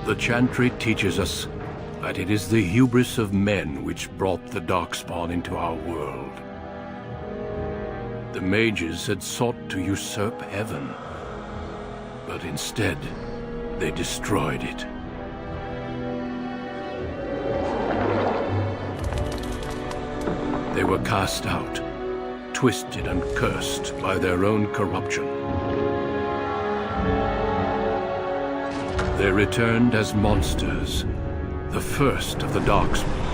The Chantry teaches us that it is the hubris of men which brought the Darkspawn into our world. The mages had sought to usurp heaven, but instead they destroyed it. They were cast out, twisted and cursed by their own corruption. They returned as monsters, the first of the Darkspawn.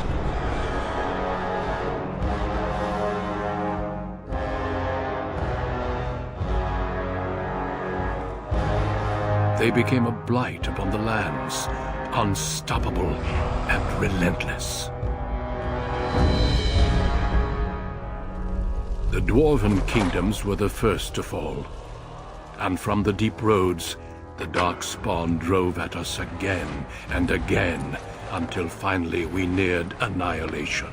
They became a blight upon the lands, unstoppable and relentless. The Dwarven kingdoms were the first to fall, and from the deep roads, the Darkspawn drove at us again and again, until finally we neared annihilation.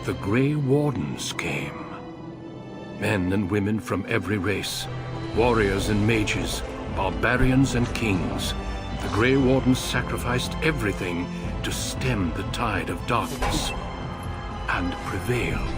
The Grey Wardens came. Men and women from every race, warriors and mages, barbarians and kings. The Grey Wardens sacrificed everything to stem the tide of darkness, and prevailed.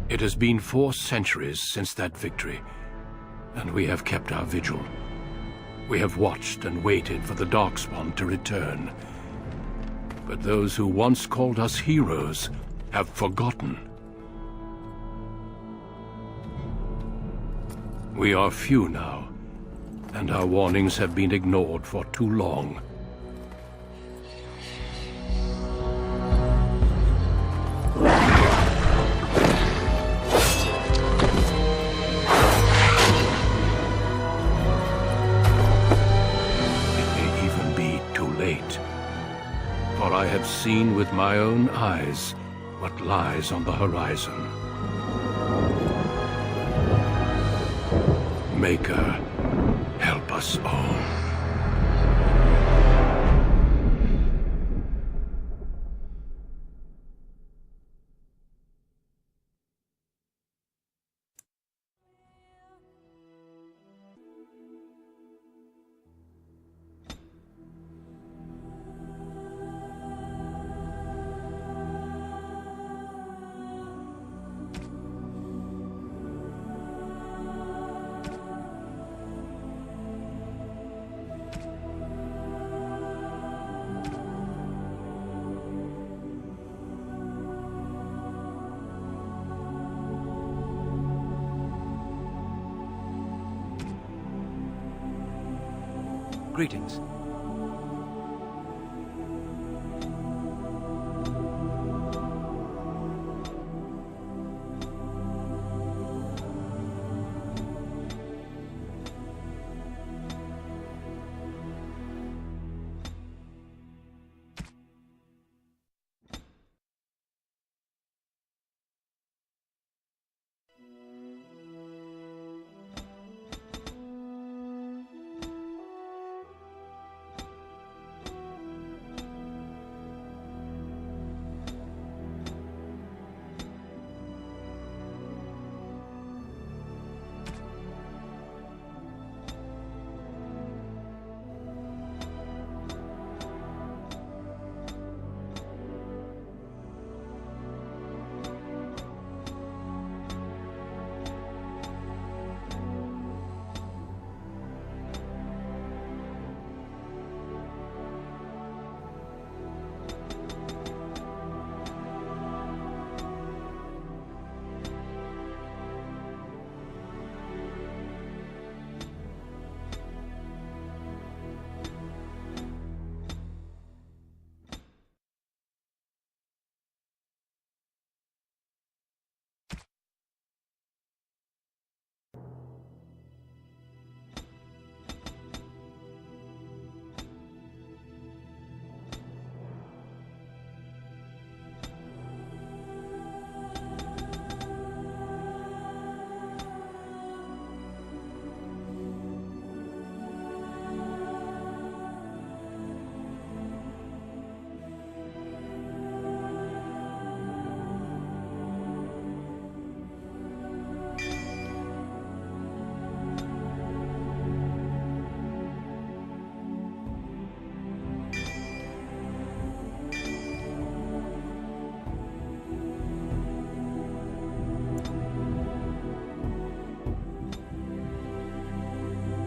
It has been 4 centuries since that victory, and we have kept our vigil. We have watched and waited for the Darkspawn to return. But those who once called us heroes have forgotten. We are few now, and our warnings have been ignored for too long. For I have seen with my own eyes what lies on the horizon. Maker, help us all. Greetings.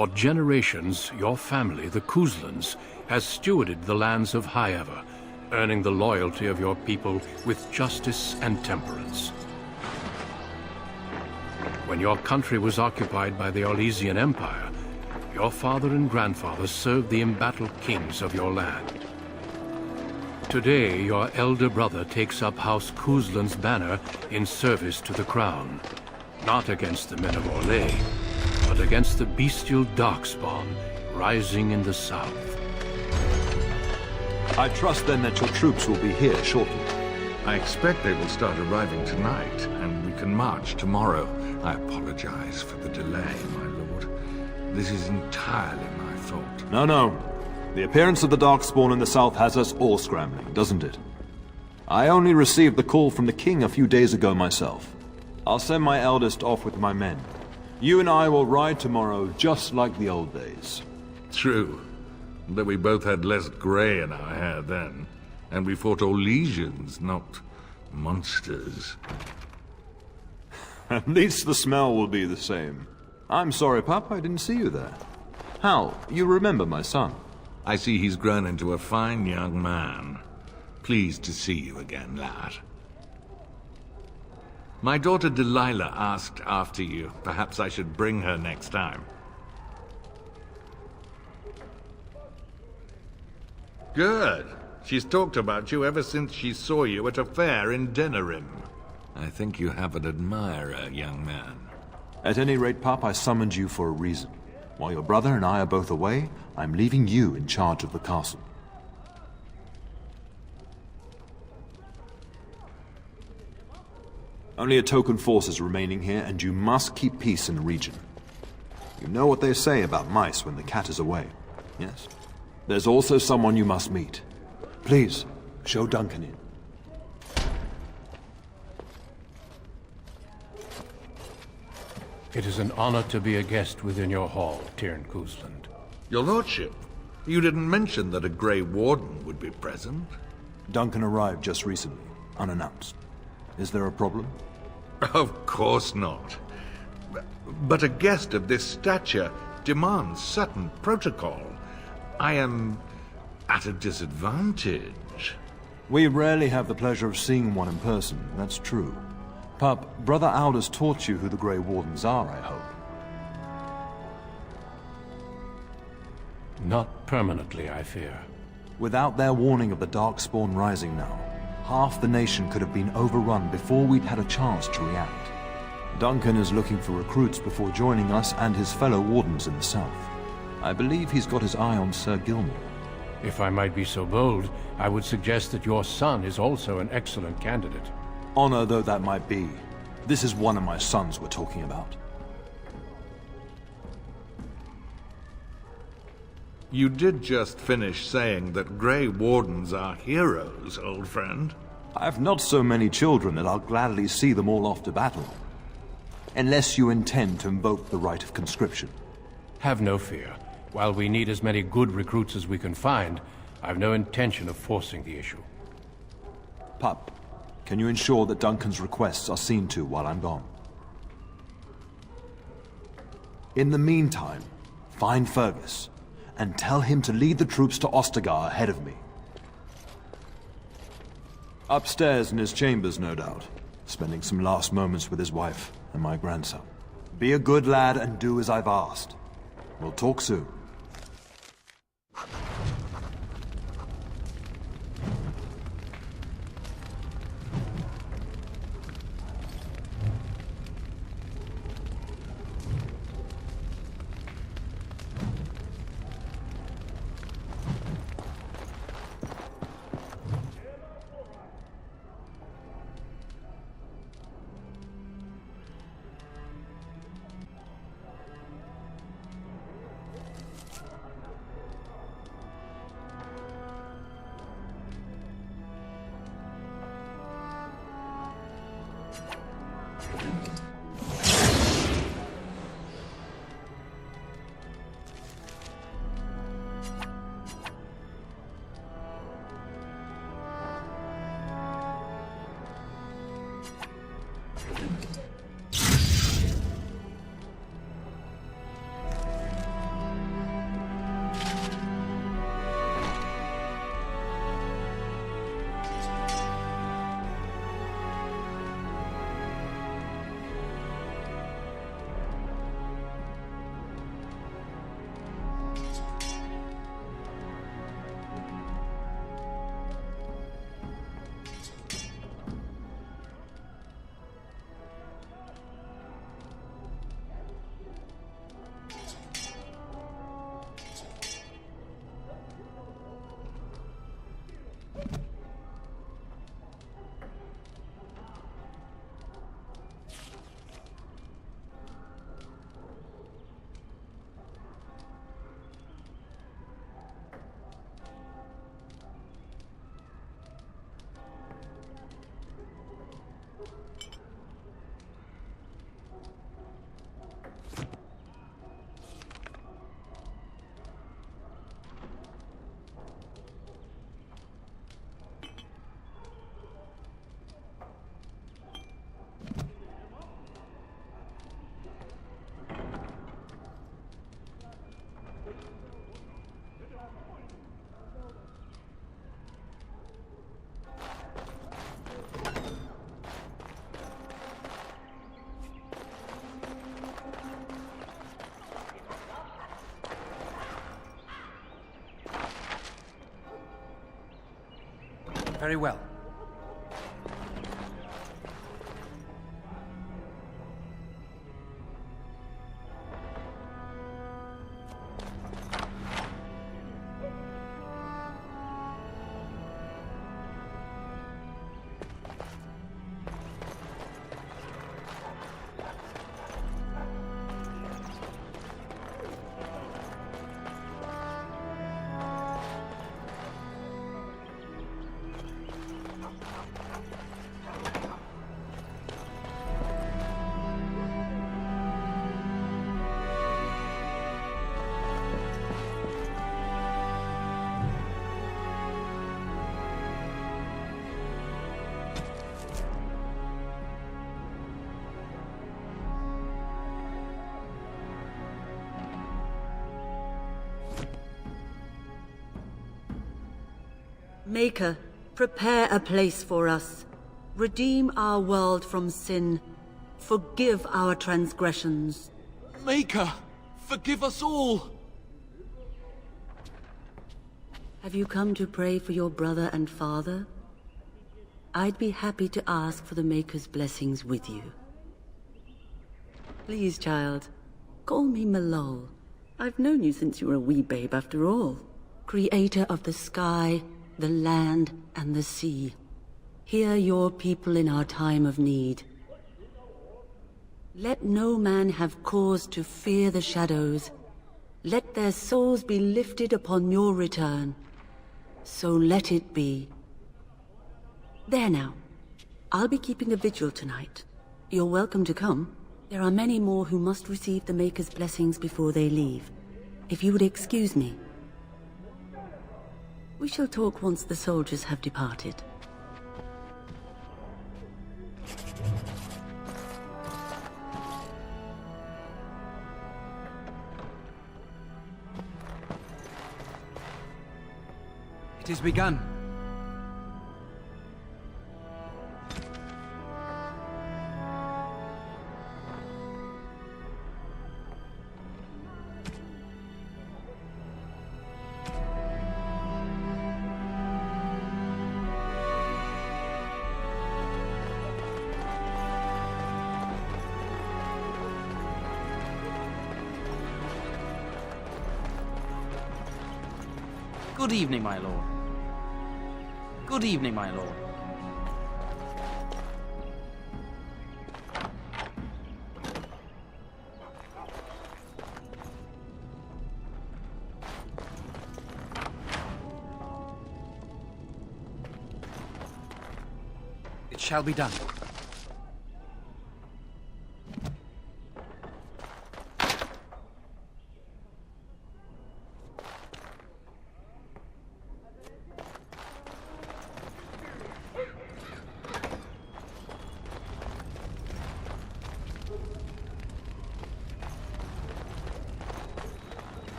For generations, your family, the Couslands, has stewarded the lands of Highever, earning the loyalty of your people with justice and temperance. When your country was occupied by the Orlesian Empire, your father and grandfather served the embattled kings of your land. Today, your elder brother takes up House Cousland's banner in service to the crown, not against the men of Orlais, but against the bestial darkspawn rising in the south. I trust then that your troops will be here shortly. I expect they will start arriving tonight, and we can march tomorrow. I apologize for the delay, my lord. This is entirely my fault. No. The appearance of the Darkspawn in the south has us all scrambling, doesn't it? I only received the call from the king a few days ago myself. I'll send my eldest off with my men. You and I will ride tomorrow just like the old days. True. But we both had less grey in our hair then. And we fought Orlesians, not monsters. At least the smell will be the same. I'm sorry, Pup, I didn't see you there. Hal, you remember my son? I see he's grown into a fine young man. Pleased to see you again, lad. My daughter Delilah asked after you. Perhaps I should bring her next time. Good. She's talked about you ever since she saw you at a fair in Denerim. I think you have an admirer, young man. At any rate, Pup, I summoned you for a reason. While your brother and I are both away, I'm leaving you in charge of the castle. Only a token force is remaining here, and you must keep peace in the region. You know what they say about mice when the cat is away, yes? There's also someone you must meet. Please, show Duncan in. It is an honor to be a guest within your hall, Tyrn Cousland. Your lordship, you didn't mention that a Grey Warden would be present. Duncan arrived just recently, unannounced. Is there a problem? Of course not. But a guest of this stature demands certain protocol. I am at a disadvantage. We rarely have the pleasure of seeing one in person, that's true. Pup, Brother Aldous taught you who the Grey Wardens are, I hope. Not permanently, I fear. Without their warning of the Darkspawn rising now, half the nation could have been overrun before we'd had a chance to react. Duncan is looking for recruits before joining us and his fellow Wardens in the south. I believe he's got his eye on Sir Gilmore. If I might be so bold, I would suggest that your son is also an excellent candidate. Honor though that might be, this is one of my sons we're talking about. You did just finish saying that Grey Wardens are heroes, old friend. I've not so many children that I'll gladly see them all off to battle. Unless you intend to invoke the right of conscription. Have no fear. While we need as many good recruits as we can find, I've no intention of forcing the issue. Pup, can you ensure that Duncan's requests are seen to while I'm gone? In the meantime, find Fergus, and tell him to lead the troops to Ostagar ahead of me. Upstairs in his chambers, no doubt, spending some last moments with his wife and my grandson. Be a good lad and do as I've asked. We'll talk soon. Very well. Maker, prepare a place for us. Redeem our world from sin. Forgive our transgressions. Maker, forgive us all! Have you come to pray for your brother and father? I'd be happy to ask for the Maker's blessings with you. Please, child, call me Malol. I've known you since you were a wee babe after all. Creator of the sky, the land, and the sea. Hear your people in our time of need. Let no man have cause to fear the shadows. Let their souls be lifted upon your return. So let it be. There now. I'll be keeping a vigil tonight. You're welcome to come. There are many more who must receive the Maker's blessings before they leave. If you would excuse me. We shall talk once the soldiers have departed. It is begun. Good evening, my lord. Good evening, my lord. It shall be done.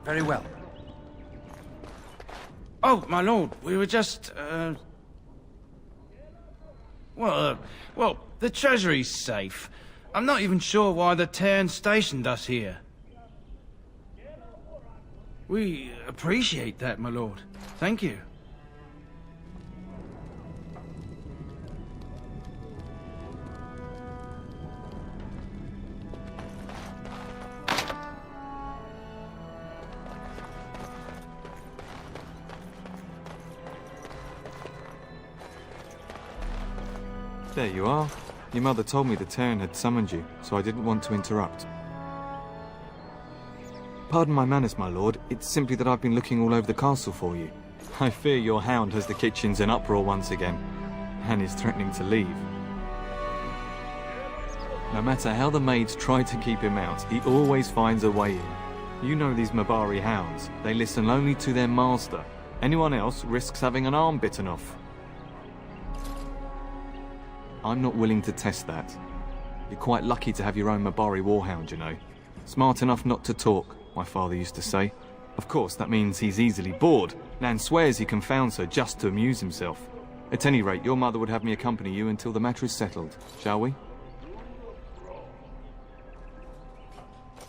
Very well. Oh, my lord, we were just, well, the treasury's safe. I'm not even sure why the Terran stationed us here. We appreciate that, my lord. Thank you. There you are. Your mother told me the Terran had summoned you, so I didn't want to interrupt. Pardon my manners, my lord. It's simply that I've been looking all over the castle for you. I fear your hound has the kitchens in uproar once again, and is threatening to leave. No matter how the maids try to keep him out, he always finds a way in. You know these Mabari hounds. They listen only to their master. Anyone else risks having an arm bitten off. I'm not willing to test that. You're quite lucky to have your own Mabari warhound, you know. Smart enough not to talk, my father used to say. Of course, that means he's easily bored. Nan swears he confounds her just to amuse himself. At any rate, your mother would have me accompany you until the matter is settled, shall we?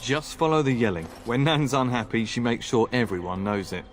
Just follow the yelling. When Nan's unhappy, she makes sure everyone knows it.